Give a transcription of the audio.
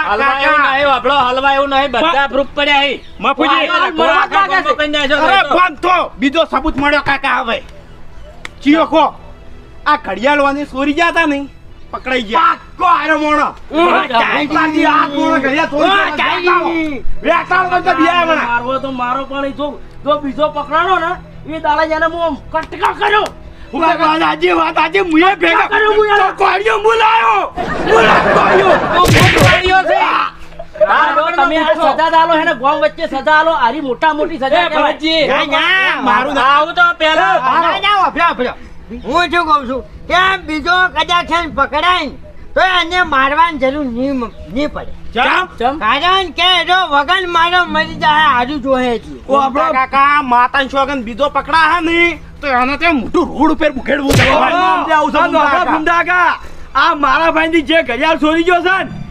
હલવા એવું નહીં આપણો હલવા એવું નહીં બધા પ્રૂફ પડ્યા હે મફુજી અરે બંધ તો બીજો સબૂત મળ્યો કાકા હવે ચિયો કો આ ઘડિયાળ વાની ચોરી ગયા હતા નહીં પકડાઈ ગયા પાક્કો આરો મોણો ચાઈજી આ મોણો ઘડિયાળ ચોરી ચાઈજી વેટાળ કરતો બિયા મને મારવો તો મારો પણ જો બીજો પકડાણો ને એ દાડા જાને હું કટકા કર્યો વાત આજે મુએ ભેગા તો કોડિયો મુલાયો છે તમે આ સજા દાલો હે ને ગોમ વચ્ચે સજા આલો આરી મોટા મોટી સજા કહેવાય. મારું આવું તો પેલા હું શું કહું છું કે બીજો કદાચ છે ને પકડાય તો એને મારવાની જરૂર નહીં પડે કારણ કે જો વગર મારો મરી જાય હાજુ જોહે છે ઓ આપણો કાકા માતાન શોગન બીજો પકડા હે ને તો એને તે મોટું રોડ ઉપર મુખેડવું છે આ મારા ભાઈની જે ઘડિયાળ ચોરી ગયો છે ને